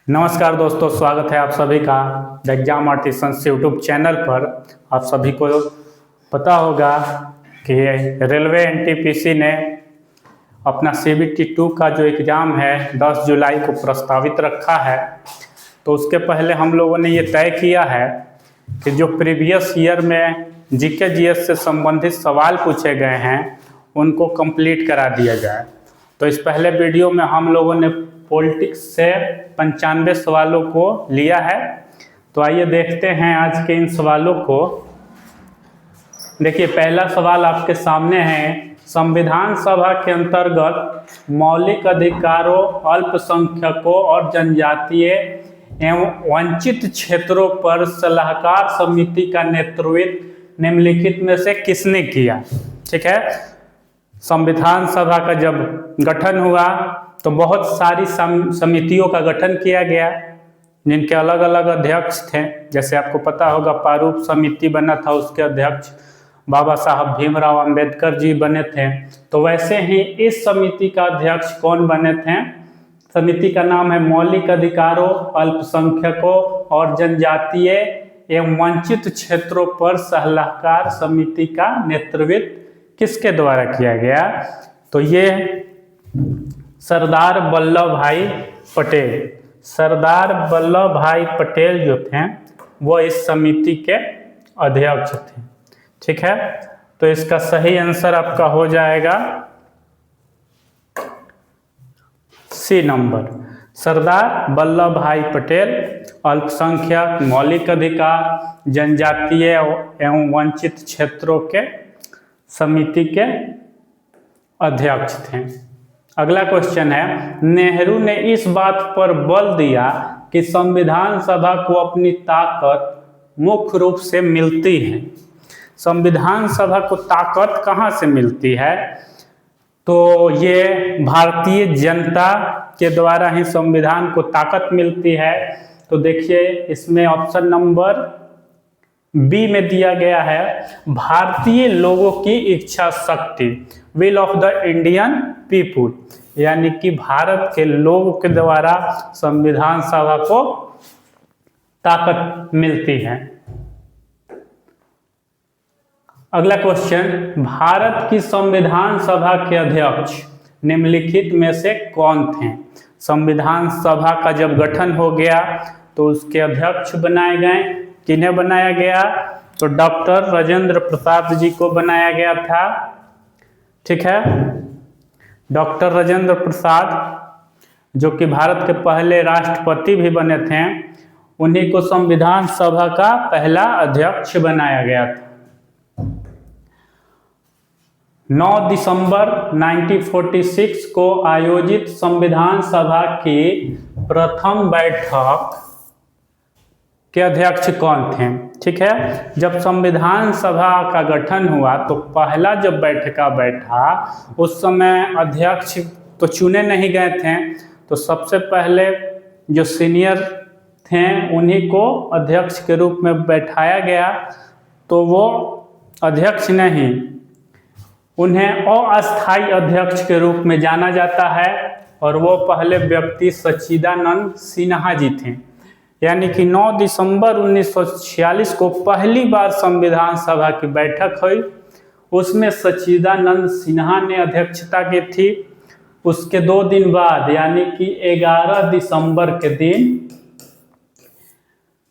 नमस्कार दोस्तों, स्वागत है आप सभी का the exam artisans YouTube channel पर। आप सभी को पता होगा कि रेलवे एनटीपीसी ने अपना CBT 2 का जो एग्ज़ाम है 10 जुलाई को प्रस्तावित रखा है। तो उसके पहले हम लोगों ने ये तय किया है कि जो प्रीवियस ईयर में जीके जीएस से संबंधित सवाल पूछे गए हैं उनको कंप्लीट करा दिया जाए। तो इस पहले वीडियो में हम लोगों ने पॉलिटिक्स से 95 सवालों को लिया है। तो आइए देखते हैं आज के इन सवालों को। देखिए, पहला सवाल आपके सामने है। संविधान सभा के अंतर्गत मौलिक अधिकारों, अल्पसंख्यकों और जनजातीय एवं वंचित क्षेत्रों पर सलाहकार समिति का नेतृत्व निम्नलिखित में से किसने किया? ठीक है, संविधान सभा का जब गठन हुआ तो बहुत सारी समितियों का गठन किया गया जिनके अलग अलग अध्यक्ष थे। जैसे आपको पता होगा प्रारूप समिति बना था, उसके अध्यक्ष बाबा साहब भीमराव अंबेडकर जी बने थे। तो वैसे ही इस समिति का अध्यक्ष कौन बने थे? समिति का नाम है मौलिक अधिकारों, अल्पसंख्यकों और जनजातीय एवं वंचित क्षेत्रों पर सलाहकार समिति का नेतृत्व किसके द्वारा किया गया? तो ये सरदार वल्लभ भाई पटेल। सरदार वल्लभ भाई पटेल जो थे वो इस समिति के अध्यक्ष थे। ठीक है, तो इसका सही आंसर आपका हो जाएगा सी नंबर। सरदार वल्लभ भाई पटेल अल्पसंख्यक, मौलिक अधिकार, जनजातीय एवं वंचित क्षेत्रों के समिति के अध्यक्ष थे। अगला क्वेश्चन है, नेहरू ने इस बात पर बल दिया कि संविधान सभा को अपनी ताकत मुख्य रूप से मिलती है। संविधान सभा को ताकत कहाँ से मिलती है? तो ये भारतीय जनता के द्वारा ही संविधान को ताकत मिलती है। तो देखिए, इसमें ऑप्शन नंबर बी में दिया गया है, भारतीय लोगों की इच्छा शक्ति, will of the Indian people, यानी कि भारत के लोगों के द्वारा संविधान सभा को ताकत मिलती है। अगला क्वेश्चन, भारत की संविधान सभा के अध्यक्ष निम्नलिखित में से कौन थे? संविधान सभा का जब गठन हो गया तो उसके अध्यक्ष बनाए गए। किन्हें बनाया गया? तो डॉक्टर राजेंद्र प्रसाद जी को बनाया गया था। ठीक है, डॉक्टर राजेंद्र प्रसाद जो कि भारत के पहले राष्ट्रपति भी बने थे, उन्हीं को संविधान सभा का पहला अध्यक्ष बनाया गया था। 9 दिसंबर 1946 को आयोजित संविधान सभा की प्रथम बैठक के अध्यक्ष कौन थे? ठीक है, जब संविधान सभा का गठन हुआ तो पहला जब बैठका बैठा उस समय अध्यक्ष तो चुने नहीं गए थे। तो सबसे पहले जो सीनियर थे उन्हीं को अध्यक्ष के रूप में बैठाया गया। तो वो अध्यक्ष नहीं, उन्हें अस्थायी अध्यक्ष के रूप में जाना जाता है। और वो पहले व्यक्ति सच्चिदानंद सिन्हा जी थे। यानी कि 9 दिसंबर 1946 को पहली बार संविधान सभा की बैठक हुई, उसमें सच्चिदानंद सिन्हा ने अध्यक्षता की थी। उसके 2 दिन बाद यानी कि 11 दिसंबर के दिन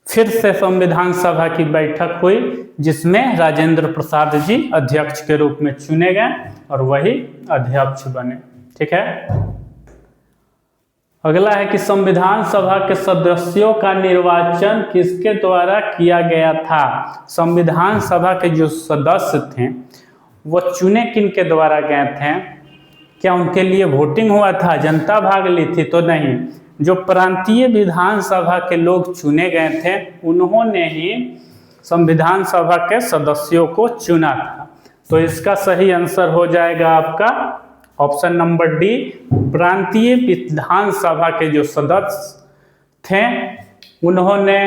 फिर से संविधान सभा की बैठक हुई जिसमें राजेंद्र प्रसाद जी अध्यक्ष के रूप में चुने गए और वही अध्यक्ष बने। ठीक है, अगला है कि संविधान सभा के सदस्यों का निर्वाचन किसके द्वारा किया गया था? संविधान सभा के जो सदस्य थे वो चुने किन के द्वारा गए थे? क्या उनके लिए वोटिंग हुआ था, जनता भाग ली थी? तो नहीं, जो प्रांतीय विधान सभा के लोग चुने गए थे उन्होंने ही संविधान सभा के सदस्यों को चुना था। तो इसका सही आंसर हो जाएगा आपका ऑप्शन नंबर डी। प्रांतीय विधान सभा के जो सदस्य थे उन्होंने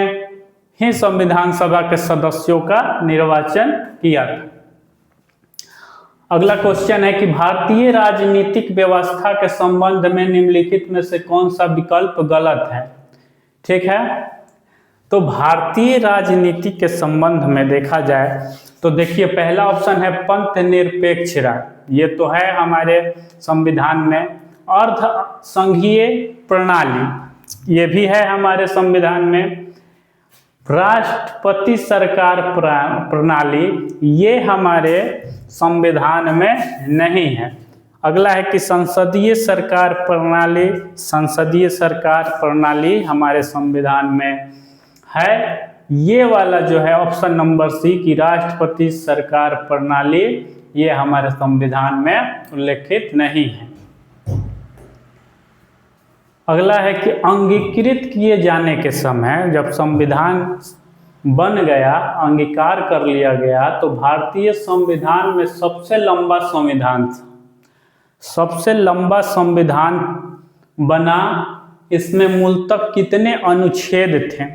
ही संविधान सभा के सदस्यों का निर्वाचन किया था। अगला क्वेश्चन है कि भारतीय राजनीतिक व्यवस्था के संबंध में निम्नलिखित में से कौन सा विकल्प गलत है? ठीक है। तो भारतीय राजनीति के संबंध में देखा जाए तो देखिए पहला ऑप्शन है पंथ निरपेक्ष राज्य, ये तो है हमारे संविधान में। अर्ध संघीय प्रणाली, ये भी है हमारे संविधान में। राष्ट्रपति सरकार प्रणाली, ये हमारे संविधान में नहीं है। अगला है कि संसदीय सरकार प्रणाली, संसदीय सरकार प्रणाली हमारे संविधान में है। ये वाला जो है ऑप्शन नंबर सी की राष्ट्रपति सरकार प्रणाली, ये हमारे संविधान में उल्लेखित नहीं है। अगला है कि अंगीकृत किए जाने के समय, जब संविधान बन गया, अंगीकार कर लिया गया, तो भारतीय संविधान में सबसे लंबा संविधान था, सबसे लंबा संविधान बना। इसमें मूलतः कितने अनुच्छेद थे,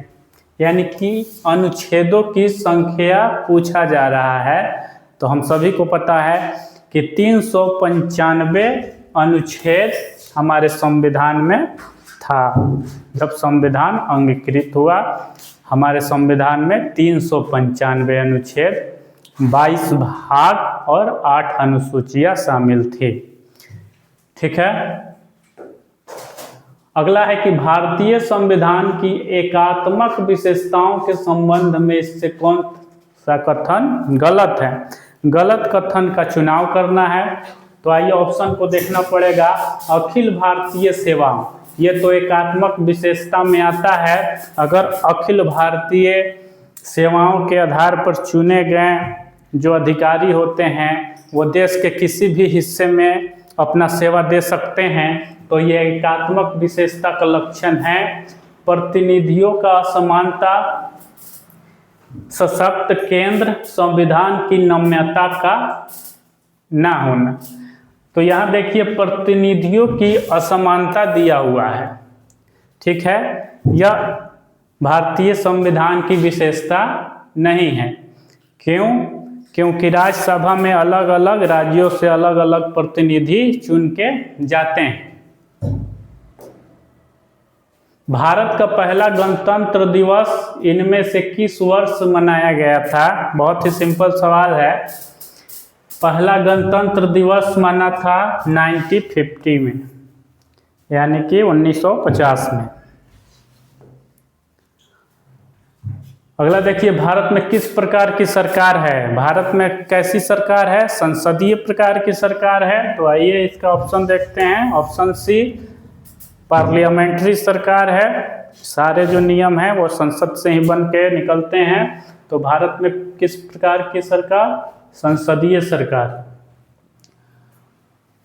यानी कि अनुच्छेदों की संख्या पूछा जा रहा है। तो हम सभी को पता है कि 395 अनुच्छेद हमारे संविधान में था। जब संविधान अंगीकृत हुआ, हमारे संविधान में 395 अनुच्छेद, 22 भाग और 8 अनुसूचियां शामिल थी। ठीक है। अगला है कि भारतीय संविधान की एकात्मक विशेषताओं के संबंध में इससे कौन सा कथन गलत है। गलत कथन का चुनाव करना है। तो आइए ऑप्शन को देखना पड़ेगा। अखिल भारतीय सेवाओं, ये तो एकात्मक विशेषता में आता है। अगर अखिल भारतीय सेवाओं के आधार पर चुने गए जो अधिकारी होते हैं वो देश के किसी भी हिस्से में अपना सेवा दे सकते हैं, तो ये एकात्मक विशेषता का लक्षण है। प्रतिनिधियों का असमानता, सशक्त केंद्र, संविधान की नम्यता का ना होना। तो यहाँ देखिए प्रतिनिधियों की असमानता दिया हुआ है। ठीक है, यह भारतीय संविधान की विशेषता नहीं है। क्यों? क्योंकि राज्यसभा में अलग अलग राज्यों से अलग अलग प्रतिनिधि चुन के जाते हैं। भारत का पहला गणतंत्र दिवस इनमें से किस वर्ष मनाया गया था? बहुत ही सिंपल सवाल है। पहला गणतंत्र दिवस माना था 1950 में, यानी कि 1950 में। अगला देखिए, भारत में किस प्रकार की सरकार है? भारत में कैसी सरकार है? संसदीय प्रकार की सरकार है। तो आइए इसका ऑप्शन देखते हैं। ऑप्शन सी पार्लियामेंट्री सरकार है। सारे जो नियम हैं वो संसद से ही बन के निकलते हैं। तो भारत में किस प्रकार की सरकार? संसदीय सरकार।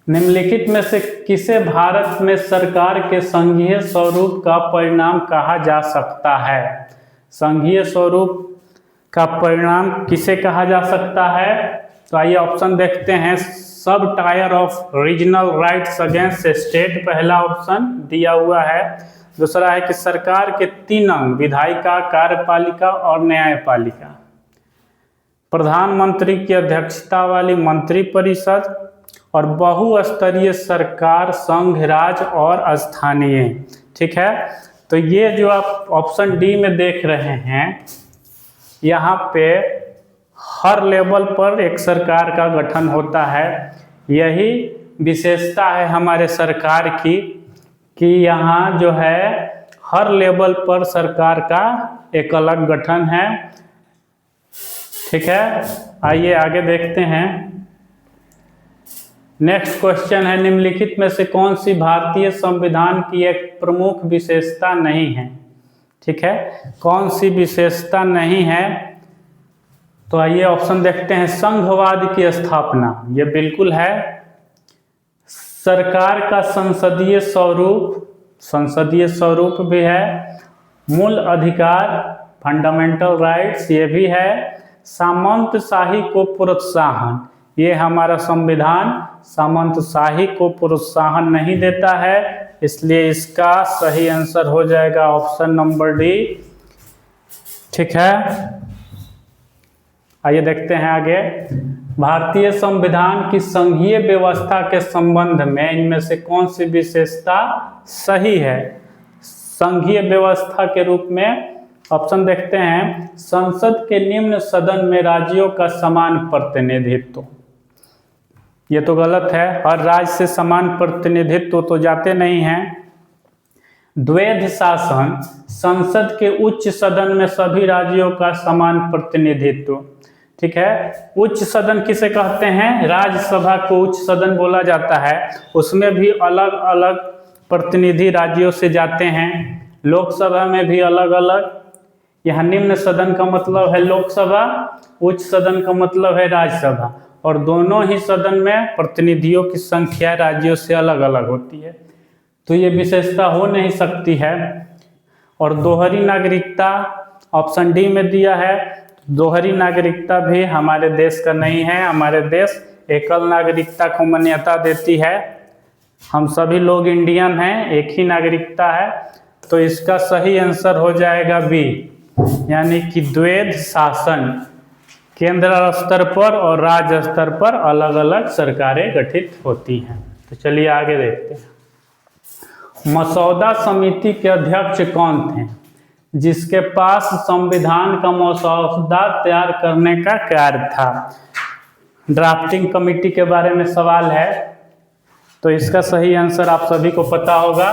निम्नलिखित में से किसे भारत में सरकार के संघीय स्वरूप का परिणाम कहा जा सकता है? संघीय स्वरूप का परिणाम किसे कहा जा सकता है? तो आइए ऑप्शन देखते हैं। सब tyre of regional rights against state, पहला ऑप्शन दिया हुआ है। दूसरा है कि सरकार के 3 अंग, विधायिका, कार्यपालिका और न्यायपालिका। प्रधानमंत्री की अध्यक्षता वाली मंत्रिपरिषद और बहुस्तरीय सरकार, संघ, राज्य और स्थानीय। ठीक है। तो ये जो आप ऑप्शन डी में देख रहे हैं, यहाँ पे हर लेवल पर एक सरकार का गठन होता है। यही विशेषता है हमारे सरकार की कि यहाँ जो है हर लेवल पर सरकार का एक अलग गठन है। ठीक है, आइए आगे देखते हैं। नेक्स्ट क्वेश्चन है, निम्नलिखित में से कौन सी भारतीय संविधान की एक प्रमुख विशेषता नहीं है? ठीक है, कौन सी विशेषता नहीं है? तो आइए ऑप्शन देखते हैं। संघवाद की स्थापना, ये बिल्कुल है। सरकार का संसदीय स्वरूप, संसदीय स्वरूप भी है। मूल अधिकार, फंडामेंटल राइट्स, ये भी है। सामंतशाही को प्रोत्साहन, ये हमारा संविधान सामंतशाही को प्रोत्साहन नहीं देता है, इसलिए इसका सही आंसर हो जाएगा ऑप्शन नंबर डी। ठीक है, आइए देखते हैं आगे। भारतीय संविधान की संघीय व्यवस्था के संबंध में इनमें से कौन सी विशेषता सही है? संघीय व्यवस्था के रूप में ऑप्शन देखते हैं, संसद के निम्न सदन में राज्यों का समान प्रतिनिधित्व। ये तो गलत है, हर राज्य से समान प्रतिनिधित्व तो जाते नहीं हैं। द्वैध शासन, संसद के उच्च सदन में सभी राज्यों का समान प्रतिनिधित्व। ठीक है, उच्च सदन किसे कहते हैं? राज्यसभा को उच्च सदन बोला जाता है। उसमें भी अलग अलग प्रतिनिधि राज्यों से जाते हैं। लोकसभा में भी अलग अलग। यहाँ निम्न सदन का मतलब है लोकसभा, उच्च सदन का मतलब है राज्यसभा, और दोनों ही सदन में प्रतिनिधियों की संख्या राज्यों से अलग अलग होती है, तो ये विशेषता हो नहीं सकती है। और दोहरी नागरिकता ऑप्शन डी में दिया है। दोहरी नागरिकता भी हमारे देश का नहीं है। हमारे देश एकल नागरिकता को मान्यता देती है। हम सभी लोग इंडियन हैं, एक ही नागरिकता है, तो इसका सही आंसर हो जाएगा बी, यानी कि द्वैध शासन। केंद्र स्तर पर और राज्य स्तर पर अलग अलग सरकारें गठित होती हैं। तो चलिए आगे देखते हैं। मसौदा समिति के अध्यक्ष कौन थे, जिसके पास संविधान का मसौदा तैयार करने का कार्य था? ड्राफ्टिंग कमेटी के बारे में सवाल है, तो इसका सही आंसर आप सभी को पता होगा।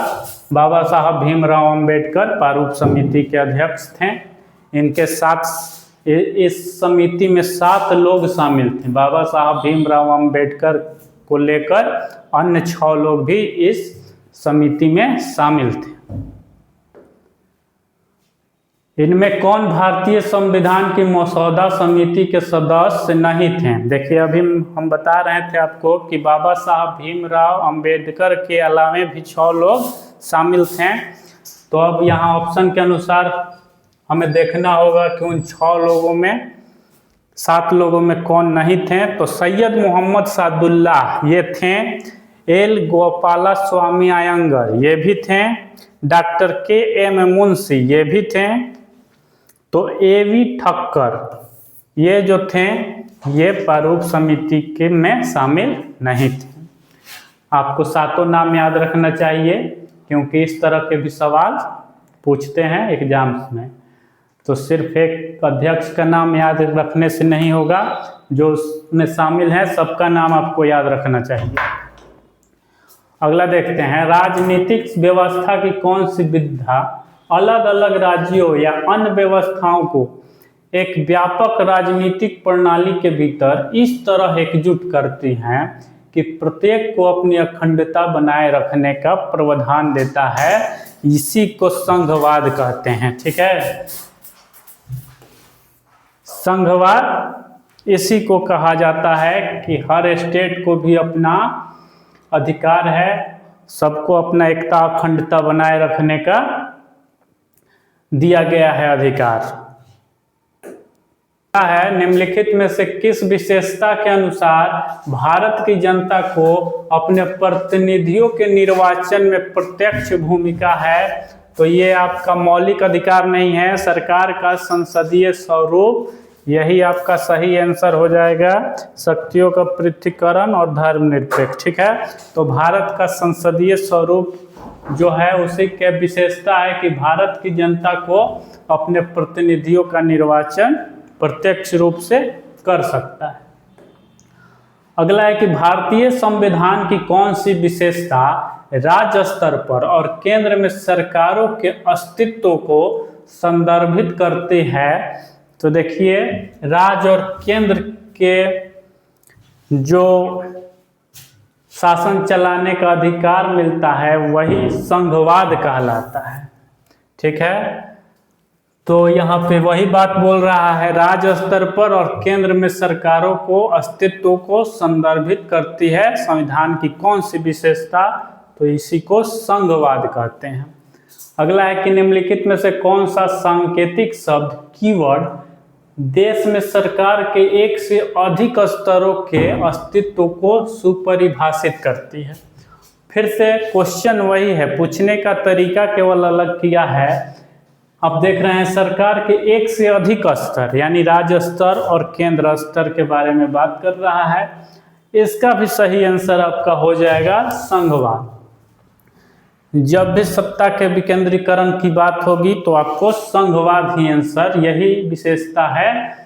बाबा साहब भीमराव अंबेडकर प्रारूप समिति के अध्यक्ष थे। इनके साथ इस समिति में 7 लोग शामिल थे। बाबा साहब भीमराव अंबेडकर को लेकर अन्य 6 लोग भी इस समिति में शामिल थे। इनमें कौन भारतीय संविधान की मसौदा समिति के सदस्य नहीं थे? देखिए, अभी हम बता रहे थे आपको कि बाबा साहब भीमराव अंबेडकर के अलावा भी 6 लोग शामिल थे। तो अब यहाँ ऑप्शन के अनुसार हमें देखना होगा कि उन 6 लोगों में 7 लोगों में कौन नहीं थे। तो सैयद मोहम्मद सादुल्लाह ये थे, एल गोपाला स्वामी अयंगर ये भी थे, डॉक्टर के.एम. मुंशी ये भी थे, तो ए.वी. ठक्कर ये जो थे ये प्रारूप समिति के में शामिल नहीं थे। आपको 7 नाम याद रखना चाहिए, क्योंकि इस तरह के भी सवाल पूछते हैं एग्जाम्स में। तो सिर्फ एक अध्यक्ष का नाम याद रखने से नहीं होगा, जो उसमें शामिल है सबका नाम आपको याद रखना चाहिए। अगला देखते हैं, राजनीतिक व्यवस्था की कौन सी विधा अलग अलग राज्यों या अन्य व्यवस्थाओं को एक व्यापक राजनीतिक प्रणाली के भीतर इस तरह एकजुट करती हैं कि प्रत्येक को अपनी अखंडता बनाए रखने का प्रावधान देता है? इसी को संघवाद कहते हैं। ठीक है, संघवाद इसी को कहा जाता है कि हर स्टेट को भी अपना अधिकार है, सबको अपना एकता अखंडता बनाए रखने का दिया गया है अधिकार है। निम्नलिखित में से किस विशेषता के अनुसार भारत की जनता को अपने प्रतिनिधियों के निर्वाचन में प्रत्यक्ष भूमिका है? तो ये आपका मौलिक अधिकार नहीं है, सरकार का संसदीय स्वरूप। यही आपका सही आंसर हो जाएगा, शक्तियों का पृथक्करण और धर्मनिरपेक्ष। ठीक है, तो भारत का संसदीय स्वरूप जो है उसी के विशेषता है कि भारत की जनता को अपने प्रतिनिधियों का निर्वाचन प्रत्यक्ष रूप से कर सकता है। अगला है कि भारतीय संविधान की कौन सी विशेषता राज्य स्तर पर और केंद्र में सरकारों के अस्तित्व को संदर्भित करती है? तो देखिए, राज्य और केंद्र के जो शासन चलाने का अधिकार मिलता है वही संघवाद कहलाता है। ठीक है, तो यहाँ पे वही बात बोल रहा है, राज्य स्तर पर और केंद्र में सरकारों को अस्तित्व को संदर्भित करती है संविधान की कौन सी विशेषता? तो इसी को संघवाद कहते हैं। अगला है कि निम्नलिखित में से कौन सा सांकेतिक शब्द कीवर्ड देश में सरकार के एक से अधिक स्तरों के अस्तित्व को सुपरिभाषित करती है? फिर से क्वेश्चन वही है, पूछने का तरीका केवल अलग किया है। आप देख रहे हैं सरकार के एक से अधिक स्तर यानी राज्य स्तर और केंद्र स्तर के बारे में बात कर रहा है। इसका भी सही आंसर आपका हो जाएगा संघवाद। जब भी सत्ता के विकेंद्रीकरण की बात होगी तो आपको संघवाद ही आंसर, यही विशेषता है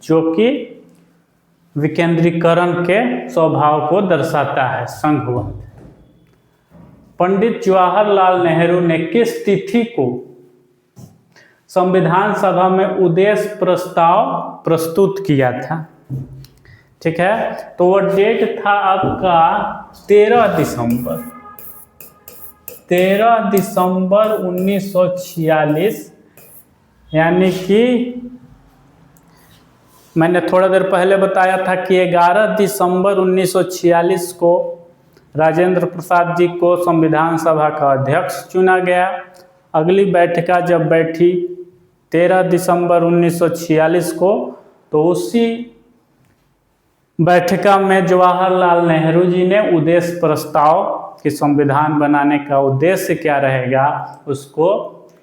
जो कि विकेंद्रीकरण के स्वभाव को दर्शाता है, संघवाद। पंडित जवाहरलाल नेहरू ने किस तिथि को संविधान सभा में उद्देश्य प्रस्ताव प्रस्तुत किया था? ठीक है, तो वो डेट था आपका 13 दिसंबर 1946, यानी कि मैंने थोड़ा देर पहले बताया था कि 11 दिसंबर 1946 को राजेंद्र प्रसाद जी को संविधान सभा का अध्यक्ष चुना गया। अगली बैठका जब बैठी 13 दिसंबर 1946 को, तो उसी बैठका में जवाहरलाल नेहरू जी ने उद्देश्य प्रस्ताव कि संविधान बनाने का उद्देश्य क्या रहेगा उसको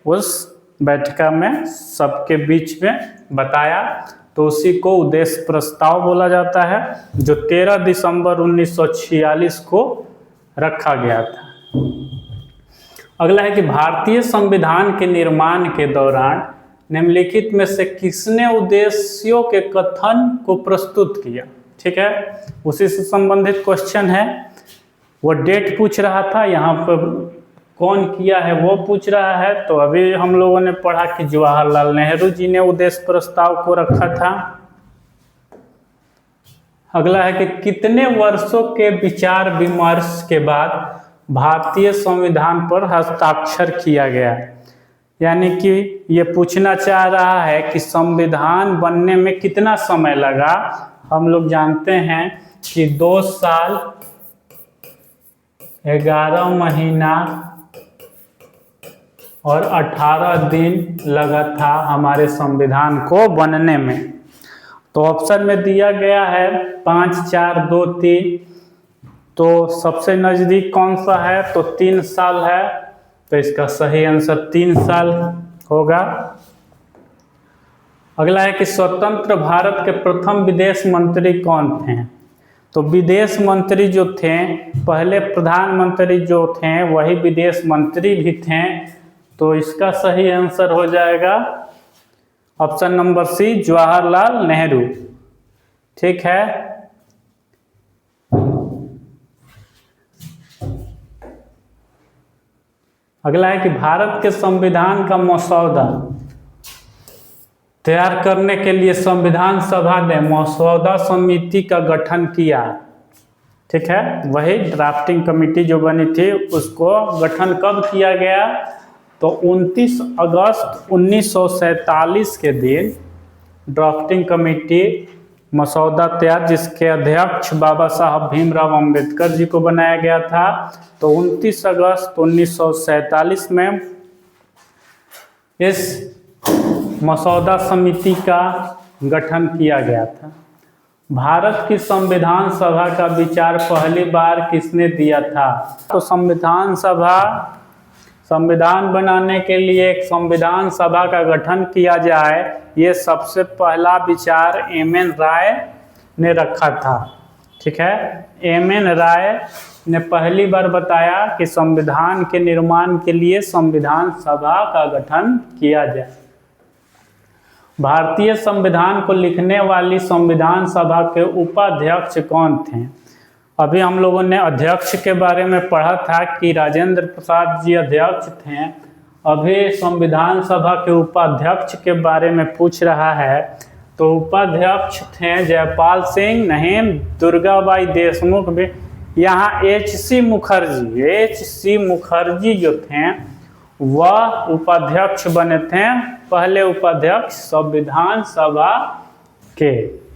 उस बैठका में सबके बीच में बताया। तो उसी को उद्देश्य प्रस्ताव बोला जाता है, जो 13 दिसंबर 1946 को रखा गया था। अगला है कि भारतीय संविधान के निर्माण के दौरान निम्नलिखित में से किसने उद्देश्यों के कथन को प्रस्तुत किया? ठीक है, उसी से संबंधित क्वेश्चन है। वो डेट पूछ रहा था, यहाँ पर कौन किया है वो पूछ रहा है। तो अभी हम लोगों ने पढ़ा कि जवाहरलाल नेहरू जी ने उद्देश्य प्रस्ताव को रखा था। अगला है कि कितने वर्षों के विचार विमर्श के बाद भारतीय संविधान पर हस्ताक्षर किया गया? यानी कि ये पूछना चाह रहा है कि संविधान बनने में कितना समय लगा। हम लोग जानते हैं कि 2 साल 11 महीना और 18 दिन लगा था हमारे संविधान को बनने में। तो ऑप्शन में दिया गया है 5, 4, 2, 3। तो सबसे नज़दीक कौन सा है? तो 3 साल है। तो इसका सही आंसर 3 साल होगा। अगला है कि स्वतंत्र भारत के प्रथम विदेश मंत्री कौन थे? तो विदेश मंत्री जो थे, पहले प्रधानमंत्री जो थे वही विदेश मंत्री भी थे। तो इसका सही आंसर हो जाएगा option number C, Jawaharlal Nehru. ठीक है, अगला है कि भारत के संविधान का मसौदा तैयार करने के लिए संविधान सभा ने मसौदा समिति का गठन किया। ठीक है, वही ड्राफ्टिंग कमेटी जो बनी थी उसको गठन कब किया गया? तो 29 अगस्त 1947 के दिन ड्राफ्टिंग कमेटी मसौदा तैयार, जिसके अध्यक्ष बाबा साहब भीमराव अंबेडकर जी को बनाया गया था। तो 29 अगस्त 1947 में इस मसौदा समिति का गठन किया गया था। भारत की संविधान सभा का विचार पहली बार किसने दिया था? तो संविधान बनाने के लिए एक संविधान सभा का गठन किया जाए, ये सबसे पहला विचार एम.एन. राय ने रखा था। ठीक है, एम.एन. राय ने पहली बार बताया कि संविधान के निर्माण के लिए संविधान सभा का गठन किया जाए। भारतीय संविधान को लिखने वाली संविधान सभा के उपाध्यक्ष कौन थे? अभी हम लोगों ने अध्यक्ष के बारे में पढ़ा था कि राजेंद्र प्रसाद जी अध्यक्ष थे। अभी संविधान सभा के उपाध्यक्ष के बारे में पूछ रहा है। तो उपाध्यक्ष थे जयपाल सिंह, नहीं दुर्गाबाई देशमुख भी। यहाँ एच.सी. मुखर्जी जो थे वह उपाध्यक्ष बने थे, पहले उपाध्यक्ष संविधान सभा के।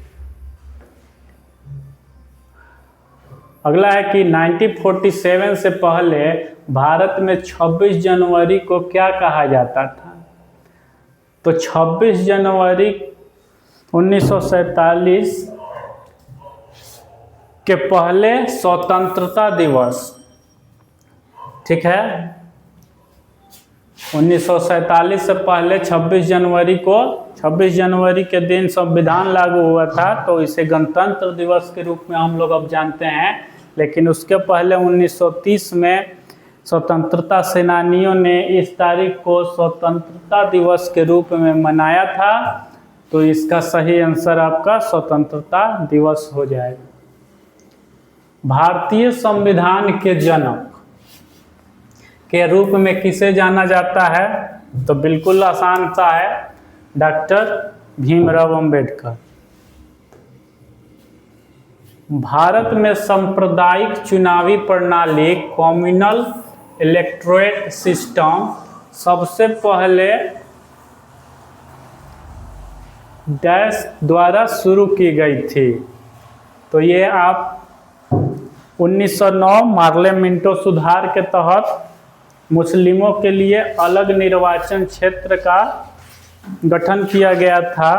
अगला है कि 1947 से पहले भारत में 26 जनवरी को क्या कहा जाता था? तो 26 जनवरी 1947 के पहले स्वतंत्रता दिवस। ठीक है, 1947 से पहले 26 जनवरी के दिन संविधान लागू हुआ था। तो इसे गणतंत्र दिवस के रूप में हम लोग अब जानते हैं। लेकिन उसके पहले 1930 में स्वतंत्रता सेनानियों ने इस तारीख को स्वतंत्रता दिवस के रूप में मनाया था, तो इसका सही आंसर आपका स्वतंत्रता दिवस हो जाएगा। भारतीय संविधान के जनक के रूप में किसे जाना जाता है? तो बिल्कुल आसान सा है, डॉक्टर भीमराव अंबेडकर। भारत में सांप्रदायिक चुनावी प्रणाली कम्युनल इलेक्टोरेट सिस्टम सबसे पहले डैश द्वारा शुरू की गई थी। तो ये आप 1909 मार्ले मिंटो सुधार के तहत मुस्लिमों के लिए अलग निर्वाचन क्षेत्र का गठन किया गया था।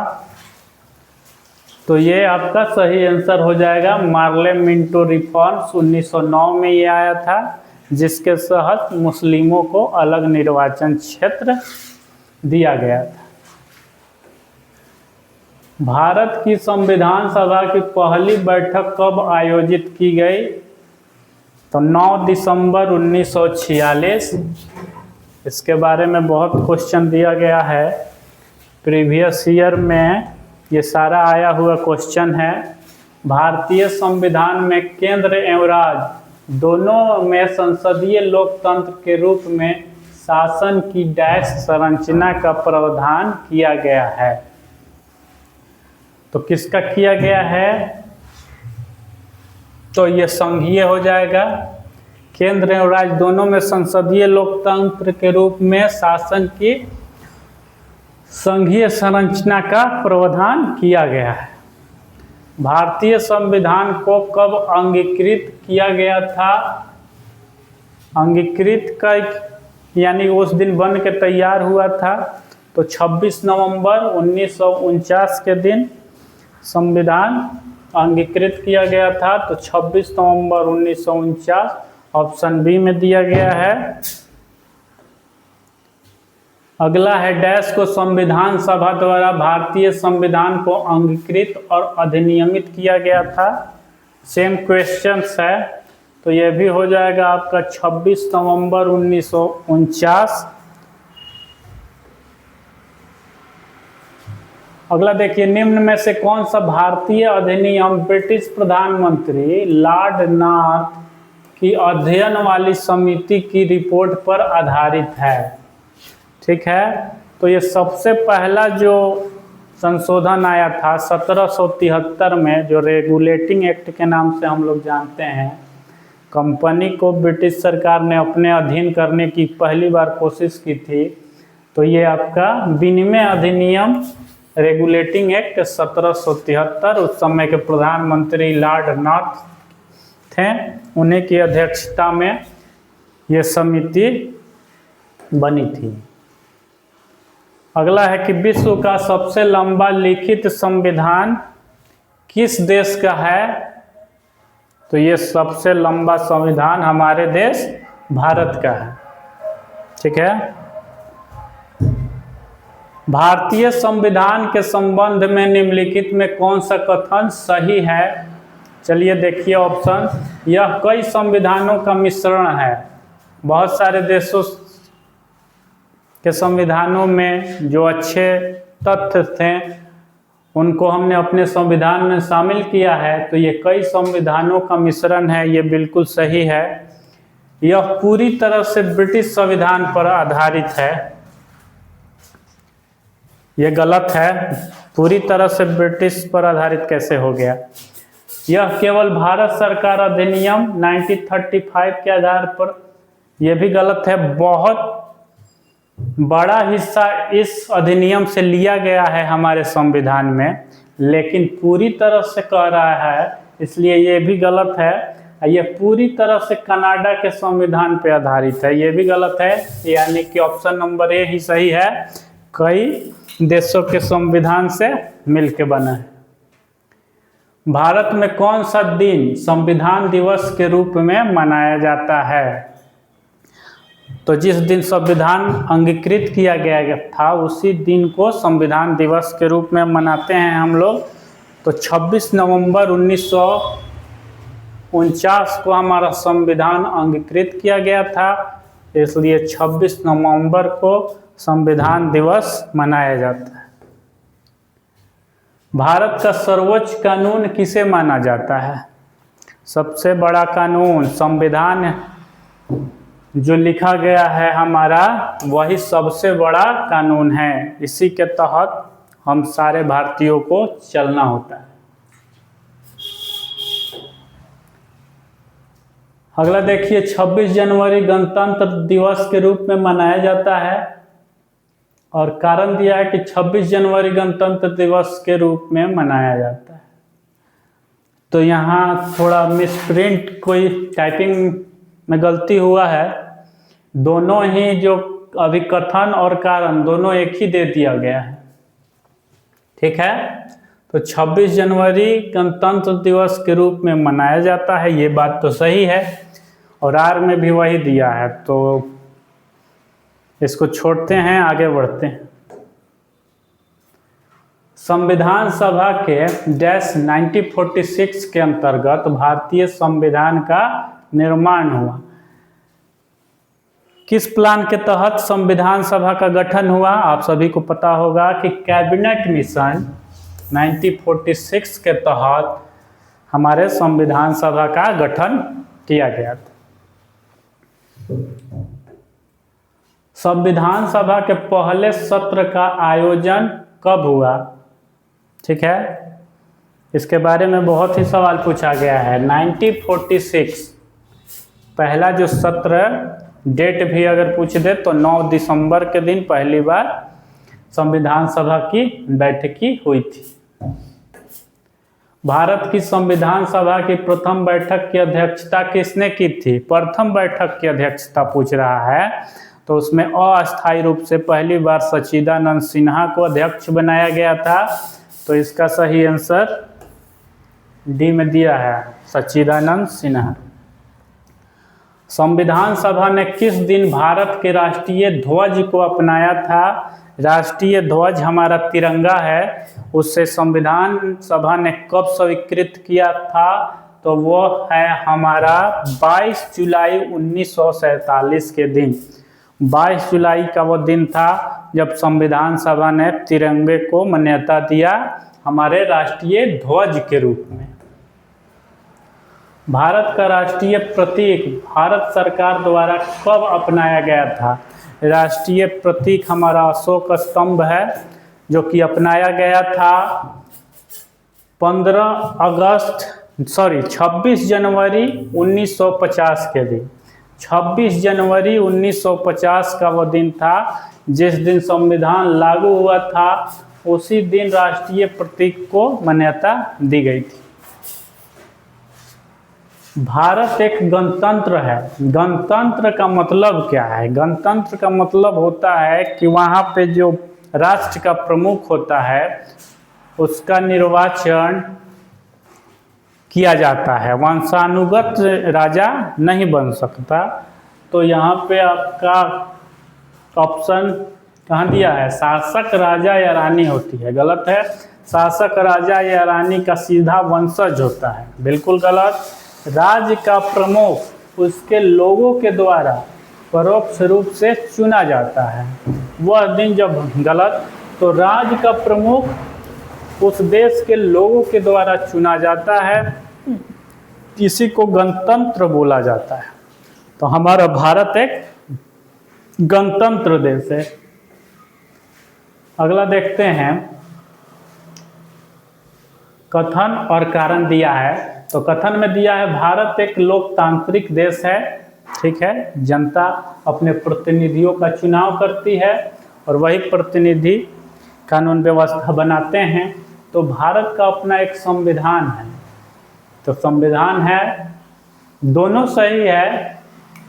तो ये आपका सही आंसर हो जाएगा। मार्ले मिंटो रिफॉर्म्स 1909 में ये आया था, जिसके तहत मुस्लिमों को अलग निर्वाचन क्षेत्र दिया गया था। भारत की संविधान सभा की पहली बैठक कब आयोजित की गई? तो 9 दिसंबर 1946। इसके बारे में बहुत क्वेश्चन दिया गया है, प्रीवियस ईयर में ये सारा आया हुआ क्वेश्चन है। भारतीय संविधान में केंद्र एवं राज्य दोनों में संसदीय लोकतंत्र के रूप में शासन की डैश संरचना का प्रावधान किया गया है। तो किसका किया गया है? तो ये संघीय हो जाएगा। केंद्र एवं राज्य दोनों में संसदीय लोकतंत्र के रूप में शासन की संघीय संरचना का प्रावधान किया गया है। भारतीय संविधान को कब अंगीकृत किया गया था? अंगीकृत का यानी उस दिन बन के तैयार हुआ था। तो 26 नवंबर 1949 के दिन संविधान अंगीकृत किया गया था। तो 26 नवंबर 1949 ऑप्शन बी में दिया गया है। अगला है डैश को संविधान सभा द्वारा भारतीय संविधान को अंगीकृत और अधिनियमित किया गया था। सेम क्वेश्चंस है, तो यह भी हो जाएगा आपका 26 नवंबर 1949। अगला देखिए, निम्न में से कौन सा भारतीय अधिनियम ब्रिटिश प्रधानमंत्री लॉर्ड नॉर्थ की अध्ययन वाली समिति की रिपोर्ट पर आधारित है? ठीक है, तो ये सबसे पहला जो संशोधन आया था 1773 में, जो रेगुलेटिंग एक्ट के नाम से हम लोग जानते हैं। कंपनी को ब्रिटिश सरकार ने अपने अधीन करने की पहली बार कोशिश की थी। तो ये आपका विनिमय अधिनियम रेगुलेटिंग एक्ट 1773, उस समय के प्रधानमंत्री लॉर्ड नॉर्थ थे, उन्हीं की अध्यक्षता में ये समिति बनी थी। अगला है कि विश्व का सबसे लंबा लिखित संविधान किस देश का है? तो ये सबसे लंबा संविधान हमारे देश भारत का है। ठीक है, भारतीय संविधान के संबंध में निम्नलिखित में कौन सा कथन सही है? चलिए देखिए ऑप्शन। यह कई संविधानों का मिश्रण है। बहुत सारे देशों के संविधानों में जो अच्छे तथ्य थे उनको हमने अपने संविधान में शामिल किया है। तो ये कई संविधानों का मिश्रण है, ये बिल्कुल सही है। यह पूरी तरह से ब्रिटिश संविधान पर आधारित है, ये गलत है। पूरी तरह से ब्रिटिश पर आधारित कैसे हो गया? यह केवल भारत सरकार अधिनियम 1935 के आधार पर, यह भी गलत है। बहुत बड़ा हिस्सा इस अधिनियम से लिया गया है हमारे संविधान में, लेकिन पूरी तरह से कह रहा है, इसलिए ये भी गलत है। यह पूरी तरह से कनाडा के संविधान पर आधारित है, ये भी गलत है। यानी कि ऑप्शन नंबर ए ही सही है, कई देशों के संविधान से मिलकर बना है। भारत में कौन सा दिन संविधान दिवस के रूप में मनाया जाता है? तो जिस दिन संविधान अंगीकृत किया गया था उसी दिन को संविधान दिवस के रूप में मनाते हैं हम लोग। तो 26 नवंबर 1949 को हमारा संविधान अंगीकृत किया गया था, इसलिए 26 नवंबर को संविधान दिवस मनाया जाता है। भारत का सर्वोच्च कानून किसे माना जाता है? सबसे बड़ा कानून संविधान जो लिखा गया है हमारा, वही सबसे बड़ा कानून है। इसी के तहत हम सारे भारतीयों को चलना होता है। अगला देखिए, 26 जनवरी गणतंत्र दिवस के रूप में मनाया जाता है और कारण दिया है कि 26 जनवरी गणतंत्र दिवस के रूप में मनाया जाता है। तो यहाँ थोड़ा मिसप्रिंट, कोई टाइपिंग में गलती हुआ है। दोनों ही जो अभी कथन और कारण दोनों एक ही दे दिया गया है, ठीक है। तो 26 जनवरी गणतंत्र दिवस के रूप में मनाया जाता है, ये बात तो सही है, और आर में भी वही दिया है, तो इसको छोड़ते हैं, आगे बढ़ते हैं। संविधान सभा के 1946 के अंतर्गत भारतीय संविधान का निर्माण हुआ। किस प्लान के तहत संविधान सभा का गठन हुआ? आप सभी को पता होगा कि कैबिनेट मिशन 1946 के तहत हमारे संविधान सभा का गठन किया गया था। संविधान सभा के पहले सत्र का आयोजन कब हुआ? ठीक है, इसके बारे में बहुत ही सवाल पूछा गया है। 1946 पहला जो सत्र, डेट भी अगर पूछ दे तो 9 दिसंबर के दिन पहली बार संविधान सभा की बैठकी हुई थी। भारत की संविधान सभा की प्रथम बैठक की अध्यक्षता किसने की थी? प्रथम बैठक की अध्यक्षता पूछ रहा है, तो उसमें अस्थायी रूप से पहली बार सच्चिदानंद सिन्हा को अध्यक्ष बनाया गया था। तो इसका सही आंसर डी में दिया है, सच्चिदानंद सिन्हा। संविधान सभा ने किस दिन भारत के राष्ट्रीय ध्वज को अपनाया था? राष्ट्रीय ध्वज हमारा तिरंगा है, उससे संविधान सभा ने कब स्वीकृत किया था? तो वो है हमारा 22 जुलाई 1947 के दिन। 22 जुलाई का वो दिन था जब संविधान सभा ने तिरंगे को मान्यता दिया हमारे राष्ट्रीय ध्वज के रूप में। भारत का राष्ट्रीय प्रतीक भारत सरकार द्वारा कब अपनाया गया था? राष्ट्रीय प्रतीक हमारा अशोक स्तंभ है, जो कि अपनाया गया था 26 जनवरी 1950 के दिन। 26 जनवरी 1950 का वो दिन था जिस दिन संविधान लागू हुआ था। उसी दिन राष्ट्रीय प्रतीक को मान्यता दी गई थी। भारत एक गणतंत्र है। गणतंत्र का मतलब क्या है? गणतंत्र का मतलब होता है कि वहाँ पे जो राष्ट्र का प्रमुख होता है उसका निर्वाचन किया जाता है, वंशानुगत राजा नहीं बन सकता। तो यहाँ पे आपका ऑप्शन कहाँ दिया है? शासक राजा या रानी होती है, गलत है। शासक राजा या रानी का सीधा वंशज होता है, बिल्कुल गलत। राज्य का प्रमुख उसके लोगों के द्वारा परोक्ष रूप से चुना जाता है, वह दिन जब, गलत। तो राज्य का प्रमुख उस देश के लोगों के द्वारा चुना जाता है, इसी को गणतंत्र बोला जाता है। तो हमारा भारत एक गणतंत्र देश है। अगला देखते हैं, कथन और कारण दिया है। तो कथन में दिया है भारत एक लोकतांत्रिक देश है, ठीक है। जनता अपने प्रतिनिधियों का चुनाव करती है और वही प्रतिनिधि कानून व्यवस्था बनाते हैं। तो भारत का अपना एक संविधान है। तो संविधान है, दोनों सही है,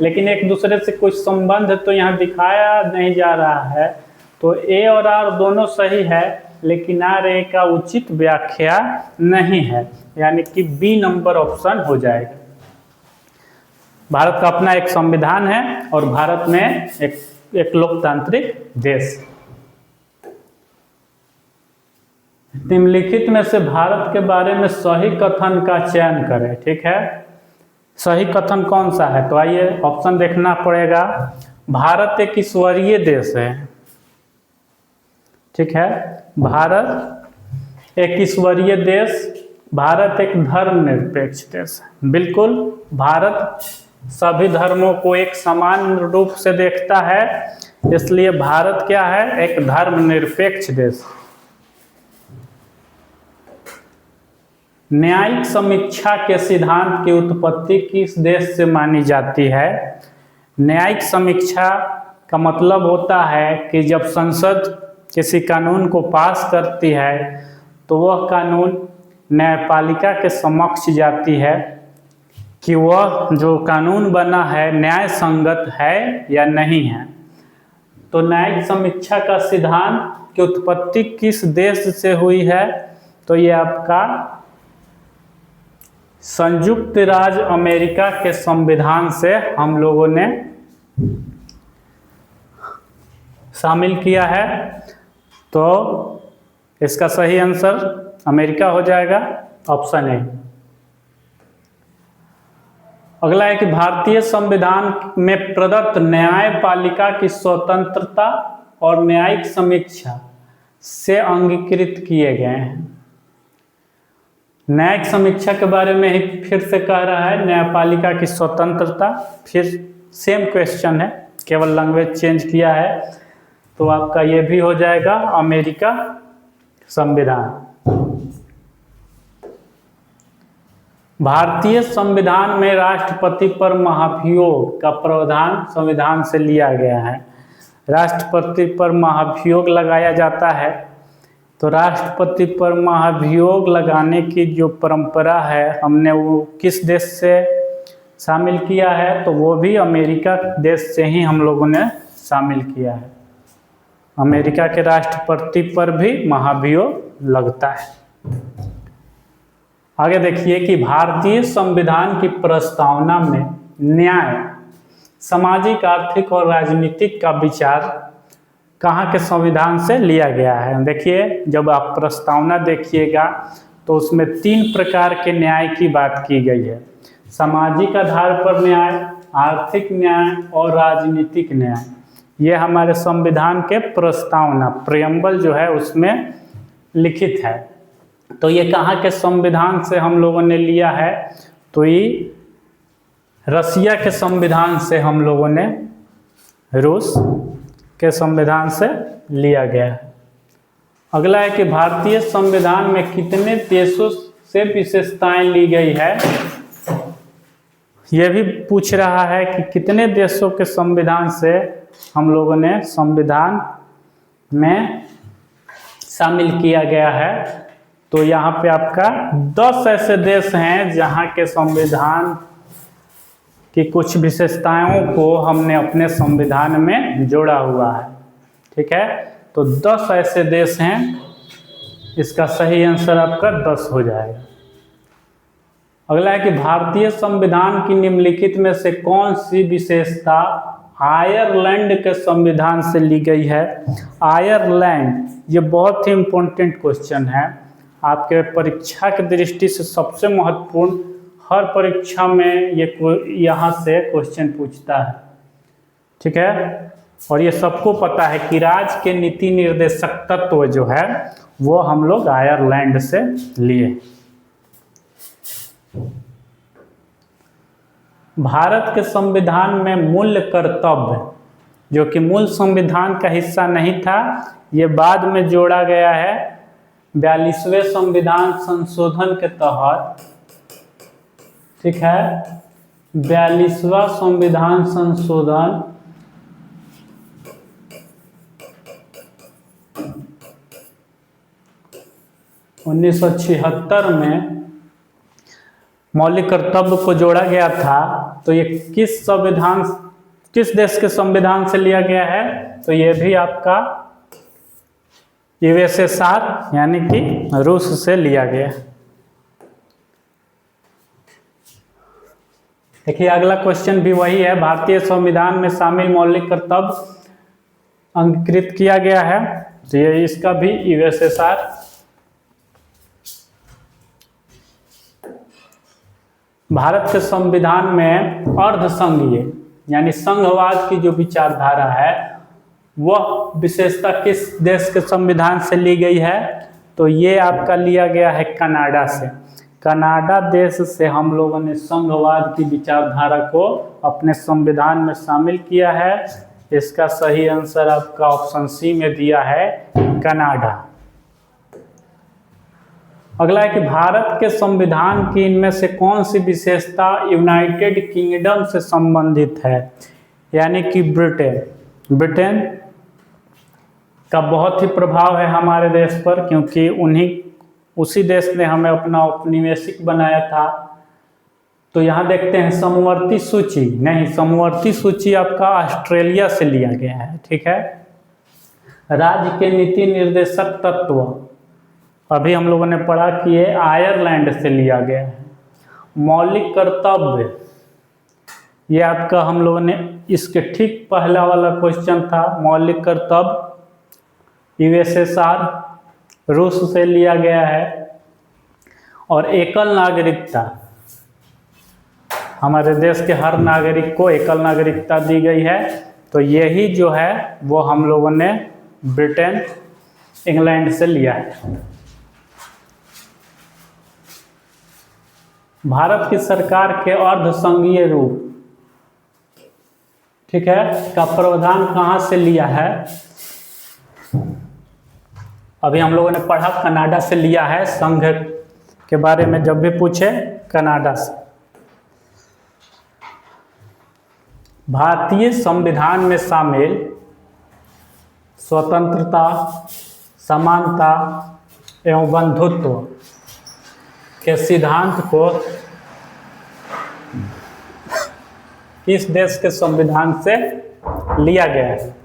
लेकिन एक दूसरे से कोई संबंध तो यहाँ दिखाया नहीं जा रहा है। तो ए और आर दोनों सही है, लेकिन आर ए का उचित व्याख्या नहीं है, यानी कि बी नंबर ऑप्शन हो जाएगा। भारत का अपना एक संविधान है और भारत में एक लोकतांत्रिक देश। निम्नलिखित में से भारत के बारे में सही कथन का चयन करें, ठीक है। सही कथन कौन सा है? तो आइए ऑप्शन देखना पड़ेगा। भारत एक ईश्वरीय देश है। ठीक है, भारत एक ईश्वरीय देश, भारत एक धर्मनिरपेक्ष देश है। बिल्कुल, भारत सभी धर्मों को एक समान रूप से देखता है, इसलिए भारत क्या है? एक धर्मनिरपेक्ष देश। न्यायिक समीक्षा के सिद्धांत की उत्पत्ति किस देश से मानी जाती है? न्यायिक समीक्षा का मतलब होता है कि जब संसद किसी कानून को पास करती है तो वह कानून न्यायपालिका के समक्ष जाती है कि वह जो कानून बना है न्याय संगत है या नहीं है। तो न्यायिक समीक्षा का सिद्धांत की उत्पत्ति किस देश से हुई है? तो ये आपका संयुक्त राज्य अमेरिका के संविधान से हम लोगों ने शामिल किया है। तो इसका सही आंसर अमेरिका हो जाएगा, ऑप्शन ए। अगला है कि भारतीय संविधान में प्रदत्त न्यायपालिका की स्वतंत्रता और न्यायिक समीक्षा से अंगीकृत किए गए हैं। न्यायिक समीक्षा के बारे में ही फिर से कह रहा है, न्यायपालिका की स्वतंत्रता, फिर सेम क्वेश्चन है, केवल लैंग्वेज चेंज किया है। तो आपका ये भी हो जाएगा अमेरिका संविधान। भारतीय संविधान में राष्ट्रपति पर महाभियोग का प्रावधान संविधान से लिया गया है। राष्ट्रपति पर महाभियोग लगाया जाता है, तो राष्ट्रपति पर महाभियोग लगाने की जो परंपरा है हमने वो किस देश से शामिल किया है? तो वो भी अमेरिका देश से ही हम लोगों ने शामिल किया है। अमेरिका के राष्ट्रपति पर भी महाभियोग लगता है। आगे देखिए कि भारतीय संविधान की प्रस्तावना में न्याय, सामाजिक, आर्थिक और राजनीतिक का विचार कहाँ के संविधान से लिया गया है? देखिए, जब आप प्रस्तावना देखिएगा तो उसमें 3 प्रकार के न्याय की बात की गई है। सामाजिक आधार पर न्याय, आर्थिक न्याय और राजनीतिक न्याय। ये हमारे संविधान के प्रस्तावना, प्रियम्बल जो है उसमें लिखित है। तो ये कहाँ के संविधान से हम लोगों ने लिया है? तो ये रसिया के संविधान से हम लोगों ने, रूस के संविधान से लिया गया है। अगला है कि भारतीय संविधान में कितने देशों से विशेषताएं ली गई है? यह भी पूछ रहा है कि कितने देशों के संविधान से हम लोगों ने संविधान में शामिल किया गया है। तो यहाँ पे आपका 10 ऐसे देश हैं जहाँ के संविधान की कुछ विशेषताओं को हमने अपने संविधान में जोड़ा हुआ है। ठीक है, तो 10 ऐसे देश हैं, इसका सही आंसर आपका 10 हो जाएगा। अगला है कि भारतीय संविधान की निम्नलिखित में से कौन सी विशेषता आयरलैंड के संविधान से ली गई है? आयरलैंड, ये बहुत ही इम्पोर्टेंट क्वेश्चन है, आपके परीक्षा की दृष्टि से सबसे महत्वपूर्ण। हर परीक्षा में ये यहाँ से क्वेश्चन पूछता है। ठीक है, और ये सबको पता है कि राज्य के नीति निर्देशक तत्व जो है वो हम लोग आयरलैंड से लिए। भारत के संविधान में मूल कर्तव्य, जो कि मूल संविधान का हिस्सा नहीं था, ये बाद में जोड़ा गया है 42वें संविधान संशोधन के तहत। ठीक है, 42वां संविधान संशोधन 1976 में मौलिक कर्तव्य को जोड़ा गया था। तो ये किस देश के संविधान से लिया गया है? तो ये भी आपका यूएसएसआर यानी कि रूस से लिया गया। देखिए, अगला क्वेश्चन भी वही है, भारतीय संविधान में शामिल मौलिक कर्तव्य अंगीकृत किया गया है, तो ये इसका भी यूएसएसआर। भारत के संविधान में अर्धसंघीय यानी संघवाद की जो विचारधारा है वह विशेषता किस देश के संविधान से ली गई है? तो ये आपका लिया गया है कनाडा से। कनाडा देश से हम लोगों ने संघवाद की विचारधारा को अपने संविधान में शामिल किया है। इसका सही आंसर आपका ऑप्शन सी में दिया है, कनाडा। अगला है कि भारत के संविधान की इनमें से कौन सी विशेषता यूनाइटेड किंगडम से संबंधित है? यानी कि ब्रिटेन का बहुत ही प्रभाव है हमारे देश पर, क्योंकि उसी देश ने हमें अपना औपनिवेशिक बनाया था। तो यहाँ देखते हैं समवर्ती सूची, नहीं, समवर्ती सूची आपका ऑस्ट्रेलिया से लिया गया है। ठीक है। राज्य के नीति निर्देशक तत्व अभी हम लोगों ने पढ़ा कि ये आयरलैंड से लिया गया है। मौलिक कर्तव्य ये आपका हम लोगों ने इसके ठीक पहला वाला क्वेश्चन था। मौलिक कर्तव्य यूएसएसआर रूस से लिया गया है। और एकल नागरिकता, हमारे देश के हर नागरिक को एकल नागरिकता दी गई है। तो यही जो है वो हम लोगों ने ब्रिटेन, इंग्लैंड से लिया है। भारत की सरकार के अर्धसंघीय रूप, ठीक है, का प्रावधान कहाँ से लिया है? अभी हम लोगों ने पढ़ा कनाडा से लिया है। संघ के बारे में जब भी पूछे कनाडा से। भारतीय संविधान में शामिल स्वतंत्रता, समानता एवं बंधुत्व के सिद्धांत को किस देश के संविधान से लिया गया है?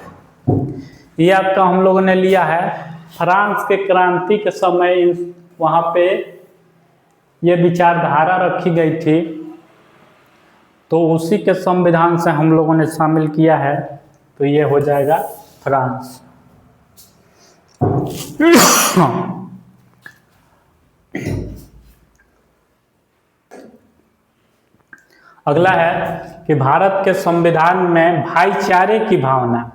ये आपका हम लोगों ने लिया है फ्रांस के क्रांति के समय। वहाँ पे ये विचारधारा रखी गई थी, तो उसी के संविधान से हम लोगों ने शामिल किया है। तो ये हो जाएगा फ्रांस। अगला है कि भारत के संविधान में भाईचारे की भावना,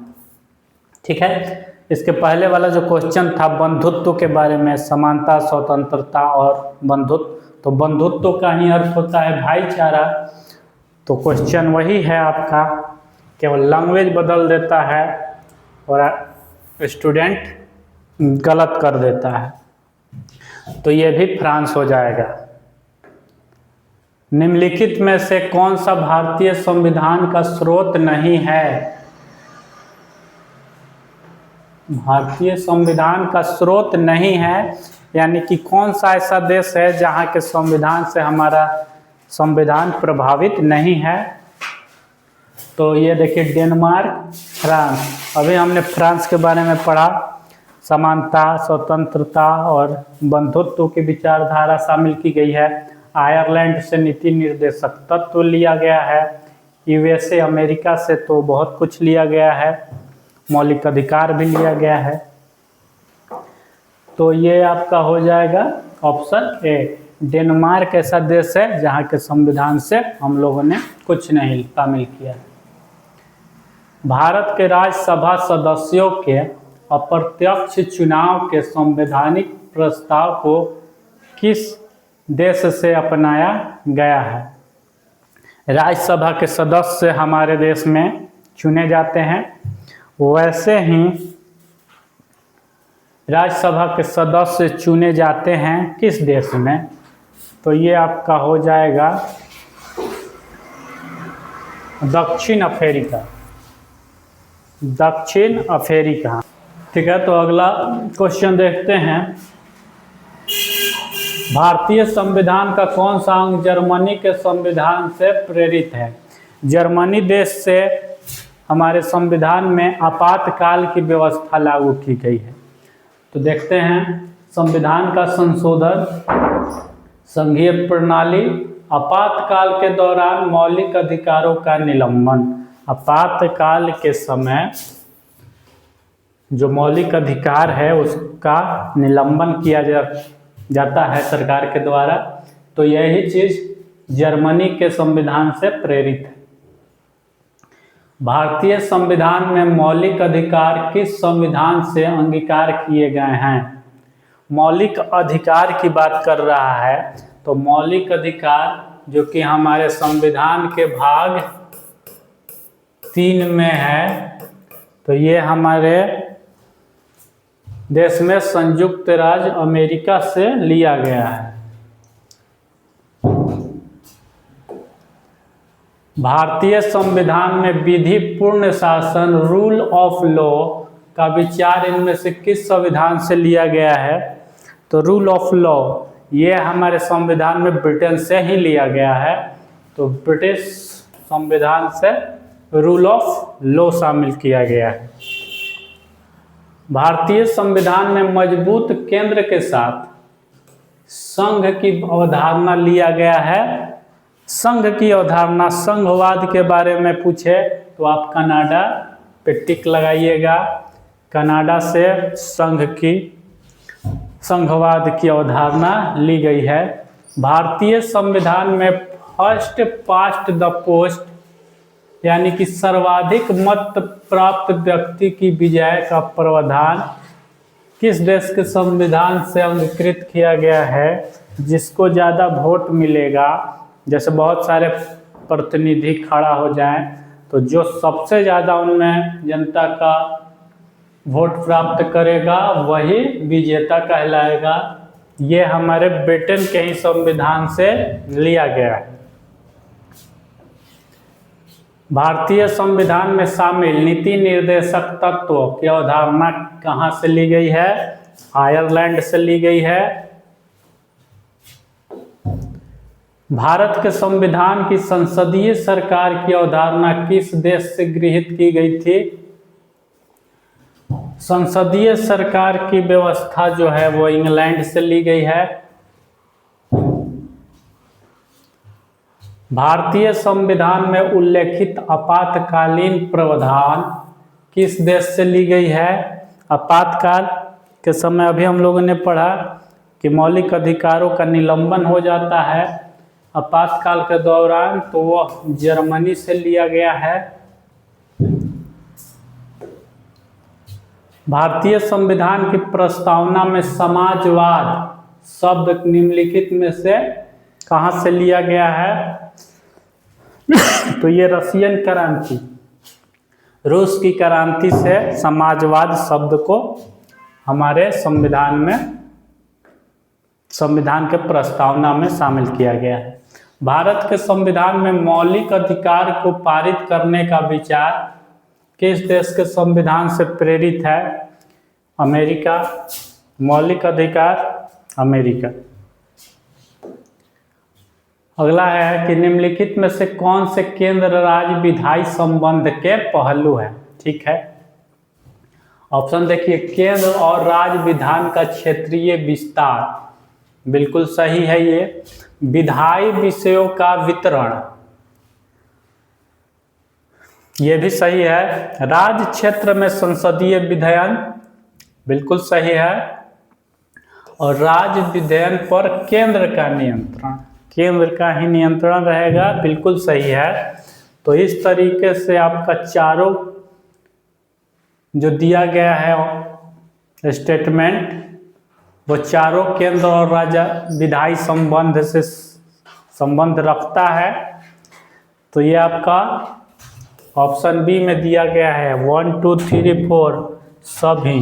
ठीक है। इसके पहले वाला जो क्वेश्चन था बंधुत्व के बारे में, समानता, स्वतंत्रता और बंधुत्व, तो बंधुत्व का ही अर्थ होता है भाईचारा। तो क्वेश्चन वही है आपका, केवल लैंग्वेज बदल देता है और स्टूडेंट गलत कर देता है। तो ये भी फ्रांस हो जाएगा। निम्नलिखित में से कौन सा भारतीय संविधान का स्रोत नहीं है? भारतीय संविधान का स्रोत नहीं है, यानी कि कौन सा ऐसा देश है जहाँ के संविधान से हमारा संविधान प्रभावित नहीं है? तो ये देखिए डेनमार्क, फ्रांस। अभी हमने फ्रांस के बारे में पढ़ा, समानता, स्वतंत्रता और बंधुत्व की विचारधारा शामिल की गई है। आयरलैंड से नीति निर्देशक तत्व लिया गया है। यूएसए, अमेरिका से तो बहुत कुछ लिया गया है, मौलिक अधिकार भी लिया गया है। तो ये आपका हो जाएगा ऑप्शन ए। डेनमार्क ऐसा देश है जहाँ के संविधान से हम लोगों ने कुछ नहीं शामिल किया। भारत के राज्यसभा सदस्यों के अप्रत्यक्ष चुनाव के संवैधानिक प्रस्ताव को किस देश से अपनाया गया है? राज्यसभा के सदस्य हमारे देश में चुने जाते हैं, वैसे ही राज्यसभा के सदस्य चुने जाते हैं किस देश में? तो ये आपका हो जाएगा दक्षिण अफ्रीका। दक्षिण अफ्रीका, ठीक है। तो अगला क्वेश्चन देखते हैं। भारतीय संविधान का कौन सा अंग जर्मनी के संविधान से प्रेरित है? जर्मनी देश से हमारे संविधान में आपातकाल की व्यवस्था लागू की गई है। तो देखते हैं संविधान का संशोधन, संघीय प्रणाली, आपातकाल के दौरान मौलिक अधिकारों का निलंबन। आपातकाल के समय जो मौलिक अधिकार है उसका निलंबन किया जाता है सरकार के द्वारा। तो यही चीज़ जर्मनी के संविधान से प्रेरित है। भारतीय संविधान में मौलिक अधिकार किस संविधान से अंगीकार किए गए हैं? मौलिक अधिकार की बात कर रहा है तो मौलिक अधिकार जो कि हमारे संविधान के भाग 3 में है, तो ये हमारे देश में संयुक्त राज्य अमेरिका से लिया गया है। भारतीय संविधान में विधि पूर्ण शासन रूल ऑफ लॉ का विचार इनमें से किस संविधान से लिया गया है? तो रूल ऑफ लॉ ये हमारे संविधान में ब्रिटेन से ही लिया गया है, तो ब्रिटिश संविधान से रूल ऑफ लॉ शामिल किया गया है। भारतीय संविधान में मजबूत केंद्र के साथ संघ की अवधारणा लिया गया है। संघ की अवधारणा, संघवाद के बारे में पूछे तो आप कनाडा पे टिक लगाइएगा। कनाडा से संघवाद की अवधारणा ली गई है। भारतीय संविधान में फर्स्ट पास्ट द पोस्ट यानी कि सर्वाधिक मत प्राप्त व्यक्ति की विजय का प्रावधान किस देश के संविधान से अंगीकृत किया गया है? जिसको ज़्यादा वोट मिलेगा, जैसे बहुत सारे प्रतिनिधि खड़ा हो जाएं, तो जो सबसे ज़्यादा उनमें जनता का वोट प्राप्त करेगा वही विजेता कहलाएगा। ये हमारे ब्रिटेन के ही संविधान से लिया गया है। भारतीय संविधान में शामिल नीति निर्देशक तत्वों की अवधारणा कहाँ से ली गई है? आयरलैंड से ली गई है। भारत के संविधान की संसदीय सरकार की अवधारणा किस देश से गृहीत की गई थी? संसदीय सरकार की व्यवस्था जो है वो इंग्लैंड से ली गई है। भारतीय संविधान में उल्लेखित आपातकालीन प्रावधान किस देश से ली गई है? आपातकाल के समय अभी हम लोगों ने पढ़ा कि मौलिक अधिकारों का निलंबन हो जाता है आपातकाल के दौरान, तो वह जर्मनी से लिया गया है। भारतीय संविधान की प्रस्तावना में समाजवाद शब्द निम्नलिखित में से कहाँ से लिया गया है? तो ये रशियन क्रांति, रूस की क्रांति से समाजवाद शब्द को हमारे संविधान के प्रस्तावना में शामिल किया गया है। भारत के संविधान में मौलिक अधिकार को पारित करने का विचार किस देश के संविधान से प्रेरित है? अमेरिका। मौलिक अधिकार अमेरिका। अगला है कि निम्नलिखित में से कौन से केंद्र राज्य विधायी संबंध के पहलू हैं? ठीक है, ऑप्शन देखिए, केंद्र और राज्य विधान का क्षेत्रीय विस्तार, बिल्कुल सही है। ये विधायी विषयों का वितरण, ये भी सही है। राज्य क्षेत्र में संसदीय विधायन, बिल्कुल सही है। और राज्य विधायन पर केंद्र का नियंत्रण, केंद्र का ही नियंत्रण रहेगा, बिल्कुल सही है। तो इस तरीके से आपका चारों जो दिया गया है स्टेटमेंट, वो चारों केंद्र और राज्य विधायी संबंध से संबंध रखता है। तो ये आपका ऑप्शन बी में दिया गया है 1 2 3 4 सभी।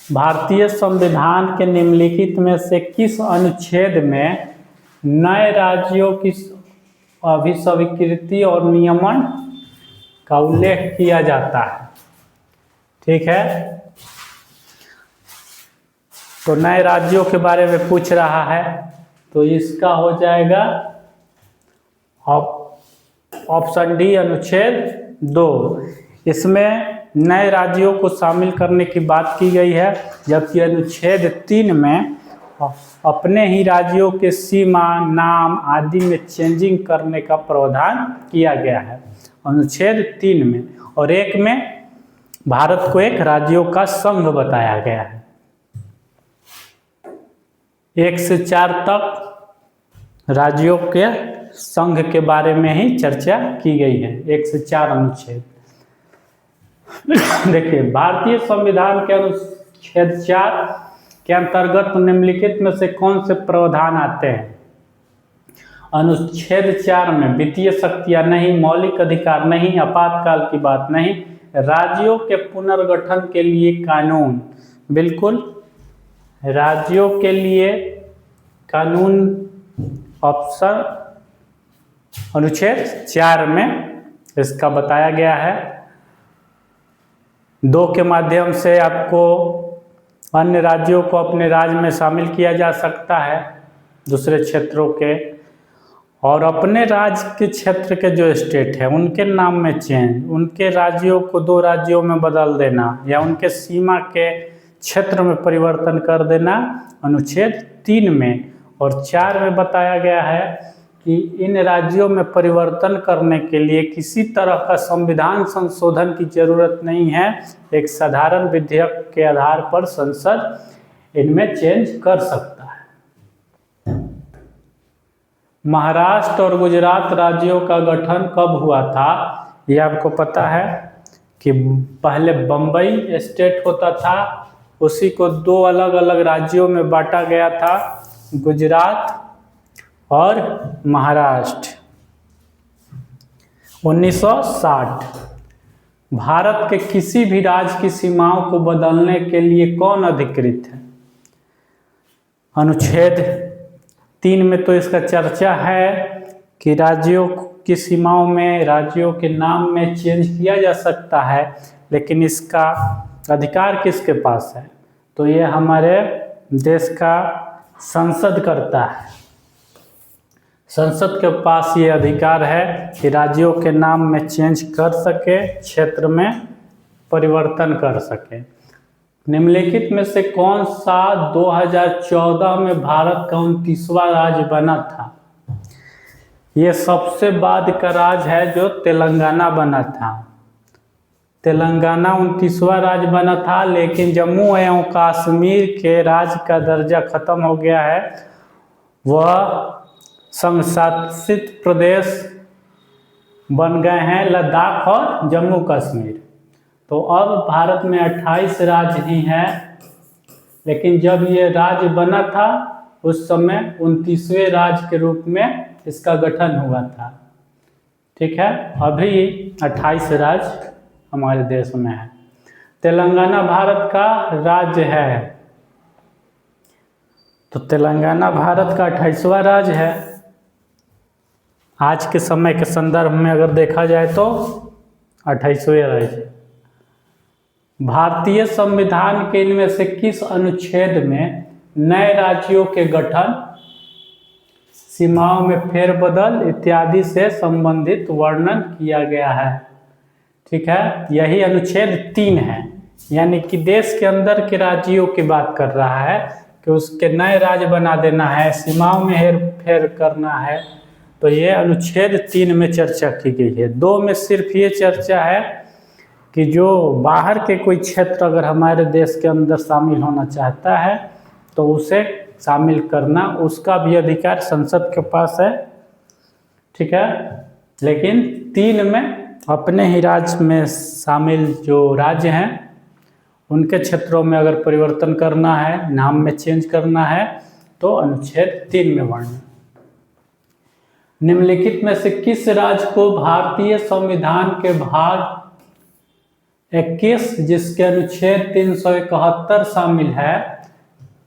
भारतीय संविधान के निम्नलिखित में से किस अनुच्छेद में नए राज्यों की अभिस्वीकृति और नियमन का उल्लेख किया जाता है? ठीक है, तो नए राज्यों के बारे में पूछ रहा है, तो इसका हो जाएगा ऑप्शन डी अनुच्छेद 2। इसमें नए राज्यों को शामिल करने की बात की गई है, जबकि अनुच्छेद 3 में अपने ही राज्यों के सीमा, नाम आदि में चेंजिंग करने का प्रावधान किया गया है अनुच्छेद 3 में, और 1 में भारत को एक राज्यों का संघ बताया गया है। 1 से 4 तक राज्यों के संघ के बारे में ही चर्चा की गई है, 1 से 4 अनुच्छेद। देखिए, भारतीय संविधान के अनुच्छेद 4 के अंतर्गत निम्नलिखित में से कौन से प्रावधान आते हैं? अनुच्छेद 4 में वित्तीय शक्तियां नहीं, मौलिक अधिकार नहीं, आपातकाल की बात नहीं, राज्यों के पुनर्गठन के लिए कानून, बिल्कुल राज्यों के लिए कानून ऑप्शन अनुच्छेद 4 में इसका बताया गया है। 2 के माध्यम से आपको अन्य राज्यों को अपने राज्य में शामिल किया जा सकता है, दूसरे क्षेत्रों के, और अपने राज्य के क्षेत्र के जो स्टेट है उनके नाम में चेंज, उनके राज्यों को 2 राज्यों में बदल देना या उनके सीमा के क्षेत्र में परिवर्तन कर देना अनुच्छेद 3 में। और 4 में बताया गया है कि इन राज्यों में परिवर्तन करने के लिए किसी तरह का संविधान संशोधन की जरूरत नहीं है, एक साधारण विधेयक के आधार पर संसद इनमें चेंज कर सकता है। महाराष्ट्र और गुजरात राज्यों का गठन कब हुआ था? ये आपको पता है कि पहले बम्बई स्टेट होता था, उसी को 2 अलग अलग राज्यों में बांटा गया था, गुजरात और महाराष्ट्र। 1960 भारत के किसी भी राज्य की सीमाओं को बदलने के लिए कौन अधिकृत है? अनुच्छेद 3 में तो इसका चर्चा है कि राज्यों की सीमाओं में, राज्यों के नाम में चेंज किया जा सकता है, लेकिन इसका अधिकार किसके पास है? तो ये हमारे देश का संसद करता है। संसद के पास ये अधिकार है कि राज्यों के नाम में चेंज कर सके, क्षेत्र में परिवर्तन कर सके। निम्नलिखित में से कौन सा 2014 में भारत का 29वां राज्य बना था? ये सबसे बाद का राज्य है जो तेलंगाना बना था। तेलंगाना 29वां राज्य बना था, लेकिन जम्मू एवं कश्मीर के राज्य का दर्जा खत्म हो गया है, वह संघ शासित प्रदेश बन गए हैं लद्दाख और जम्मू कश्मीर। तो अब भारत में 28 राज्य ही हैं, लेकिन जब ये राज्य बना था उस समय 29वें राज्य के रूप में इसका गठन हुआ था। ठीक है, अभी 28 राज्य हमारे देश में है। तेलंगाना भारत का राज्य है, तो तेलंगाना भारत का 28वां राज्य है। आज के समय के संदर्भ में अगर देखा जाए तो 28वें राज्य। भारतीय संविधान के इनमें से किस अनुच्छेद में नए राज्यों के गठन, सीमाओं में फेरबदल इत्यादि से संबंधित वर्णन किया गया है? ठीक है, यही अनुच्छेद 3 है, यानी कि देश के अंदर के राज्यों की बात कर रहा है कि उसके नए राज्य बना देना है, सीमाओं में हेर फेर करना है। तो ये अनुच्छेद 3 में चर्चा की गई है। 2 में सिर्फ ये चर्चा है कि जो बाहर के कोई क्षेत्र अगर हमारे देश के अंदर शामिल होना चाहता है तो उसे शामिल करना, उसका भी अधिकार संसद के पास है। ठीक है, लेकिन 3 में अपने ही राज्य में शामिल जो राज्य हैं उनके क्षेत्रों में अगर परिवर्तन करना है, नाम में चेंज करना है, तो अनुच्छेद 3 में वर्णन। निम्नलिखित में से किस राज्य को भारतीय संविधान के भाग 21, जिसके अनुच्छेद 371 शामिल है,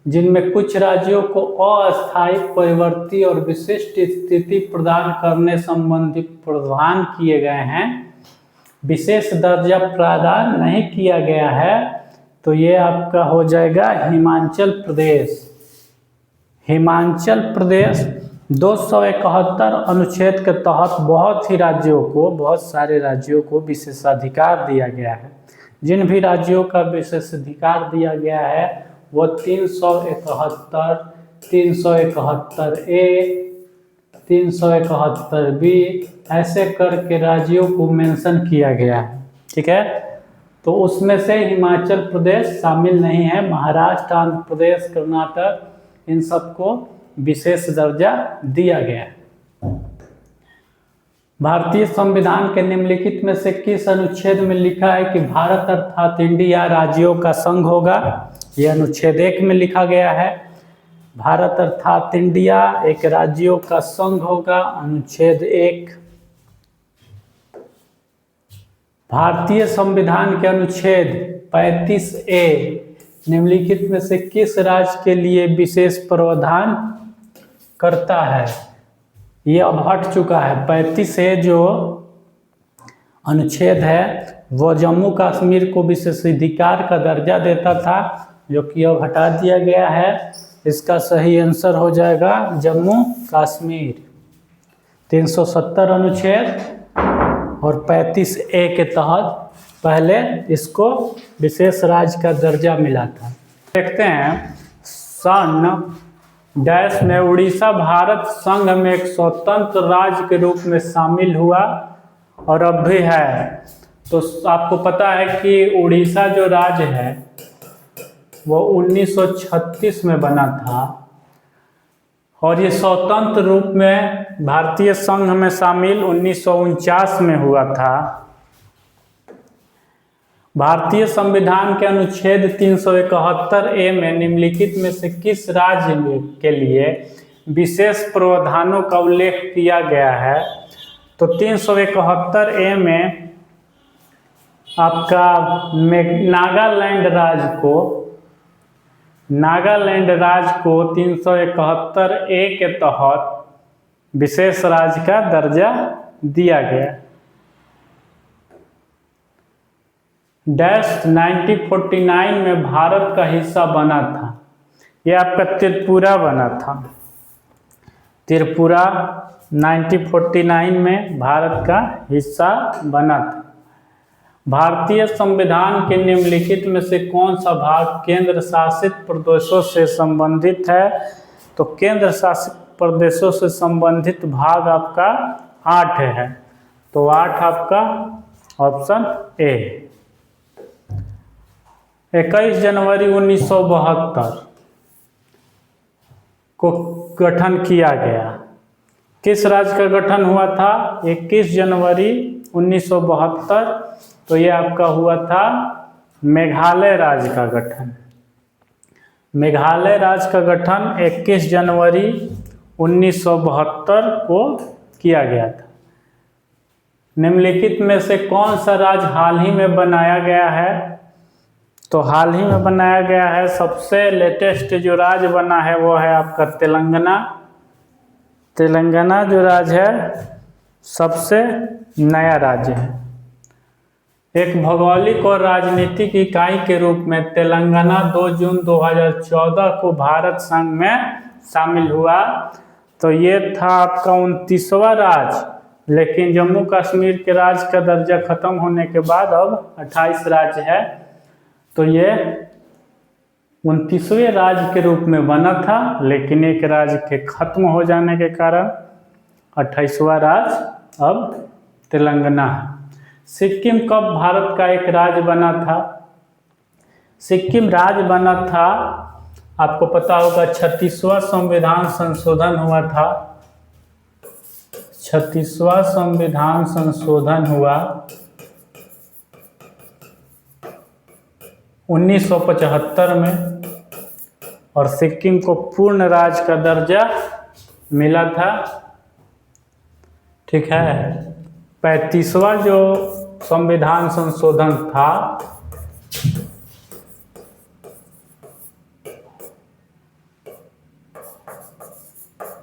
जिनमें कुछ राज्यों को अस्थायी, परिवर्ती और विशिष्ट स्थिति प्रदान करने संबंधी प्रावधान किए गए हैं, विशेष दर्जा प्रदान नहीं किया गया है, तो ये आपका हो जाएगा हिमाचल प्रदेश। हिमाचल प्रदेश 271 अनुच्छेद के तहत बहुत ही राज्यों को, बहुत सारे राज्यों को विशेषाधिकार दिया गया है। जिन भी राज्यों का विशेषाधिकार दिया गया है वो 371, 371A, 371B ऐसे करके राज्यों को मेंशन किया गया है। ठीक है, तो उसमें से हिमाचल प्रदेश शामिल नहीं है। महाराष्ट्र, आंध्र प्रदेश, कर्नाटक इन सबको विशेष दर्जा दिया गया है। भारतीय संविधान के निम्नलिखित में से किस अनुच्छेद में लिखा है कि भारत अर्थात इंडिया राज्यों का संघ होगा? यह अनुच्छेद 1 में लिखा गया है। भारत अर्थात इंडिया एक राज्यों का संघ होगा, अनुच्छेद 1। भारतीय संविधान के अनुच्छेद 35A निम्नलिखित में से किस राज्य के लिए विशेष प्रावधान करता है? ये अब हट चुका है। 35A जो अनुच्छेद है वो जम्मू कश्मीर को विशेषाधिकार का दर्जा देता था, जो कि अब हटा दिया गया है। इसका सही आंसर हो जाएगा जम्मू कश्मीर। 370 अनुच्छेद और 35A के तहत पहले इसको विशेष राज्य का दर्जा मिला था। देखते हैं सन डैश में उड़ीसा भारत संघ में एक स्वतंत्र राज्य के रूप में शामिल हुआ और अब भी है। तो आपको पता है कि उड़ीसा जो राज्य है वो 1936 में बना था और ये स्वतंत्र रूप में भारतीय संघ में शामिल 1949 में हुआ था। भारतीय संविधान के अनुच्छेद 371A में निम्नलिखित में से किस राज्य के लिए विशेष प्रावधानों का उल्लेख किया गया है? तो 371A में आपका नागालैंड राज्य को 371A के तहत विशेष राज्य का दर्जा दिया गया। डैश 1949 में भारत का हिस्सा बना था। यह आपका त्रिपुरा बना था। त्रिपुरा 1949 में भारत का हिस्सा बना था। भारतीय संविधान के निम्नलिखित में से कौन सा भाग केंद्र शासित प्रदेशों से संबंधित है? तो केंद्र शासित प्रदेशों से संबंधित भाग आपका 8 है। तो 8 आपका ऑप्शन ए। 21 जनवरी 1972 को गठन किया गया। किस राज्य का गठन हुआ था? 21 जनवरी 1972। तो ये आपका हुआ था मेघालय राज्य का गठन। मेघालय राज्य का गठन 21 जनवरी 1972 को किया गया था। निम्नलिखित में से कौन सा राज्य हाल ही में बनाया गया है? तो हाल ही में बनाया गया है, सबसे लेटेस्ट जो राज्य बना है वो है आपका तेलंगाना। तेलंगाना जो राज्य है सबसे नया राज्य है। एक भौगोलिक और राजनीतिक इकाई के रूप में तेलंगाना 2 जून 2014 को भारत संघ में शामिल हुआ। तो ये था आपका 29वां राज्य, लेकिन जम्मू कश्मीर के राज्य का दर्जा खत्म होने के बाद अब 28 राज्य है। तो ये 29वें राज्य के रूप में बना था, लेकिन एक राज्य के खत्म हो जाने के कारण 28वां राज्य अब तेलंगाना है। सिक्किम कब भारत का एक राज्य बना था? सिक्किम राज्य बना था, आपको पता होगा 36वां संविधान संशोधन हुआ था। 36वां संविधान संशोधन हुआ 1975 में और सिक्किम को पूर्ण राज्य का दर्जा मिला था। ठीक है। 35वां जो संविधान संशोधन था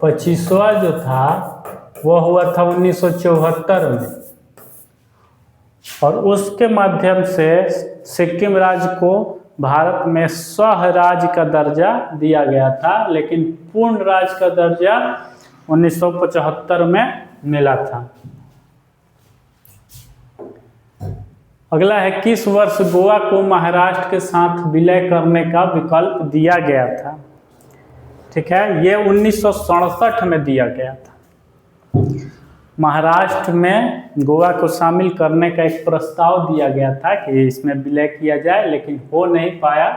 25वां जो था वो हुआ था 1974 में और उसके माध्यम से सिक्किम राज्य को भारत में सह राज्य का दर्जा दिया गया था, लेकिन पूर्ण राज्य का दर्जा 1975 में मिला था। अगला है, किस वर्ष गोवा को महाराष्ट्र के साथ विलय करने का विकल्प दिया गया था? ठीक है, ये 1967 में दिया गया था। महाराष्ट्र में गोवा को शामिल करने का एक प्रस्ताव दिया गया था कि इसमें विलय किया जाए, लेकिन हो नहीं पाया।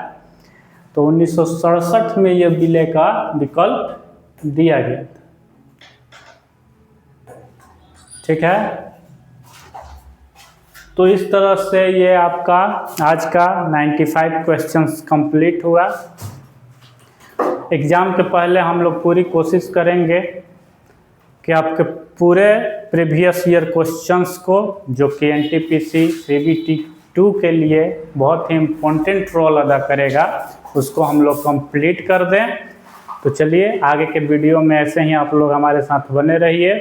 तो 1967 में ये विलय का विकल्प दिया गया था। ठीक है, तो इस तरह से ये आपका आज का 95 क्वेश्चंस कंप्लीट हुआ। एग्ज़ाम के पहले हम लोग पूरी कोशिश करेंगे कि आपके पूरे प्रीवियस ईयर क्वेश्चंस को, जो कि एनटीपीसी सीबीटी 2 के लिए बहुत ही इम्पोर्टेंट रोल अदा करेगा, उसको हम लोग कंप्लीट कर दें। तो चलिए आगे के वीडियो में ऐसे ही आप लोग हमारे साथ बने रहिए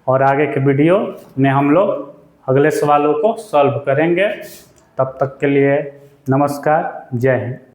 और आगे के वीडियो में हम लोग अगले सवालों को सॉल्व करेंगे। तब तक के लिए नमस्कार, जय हिंद।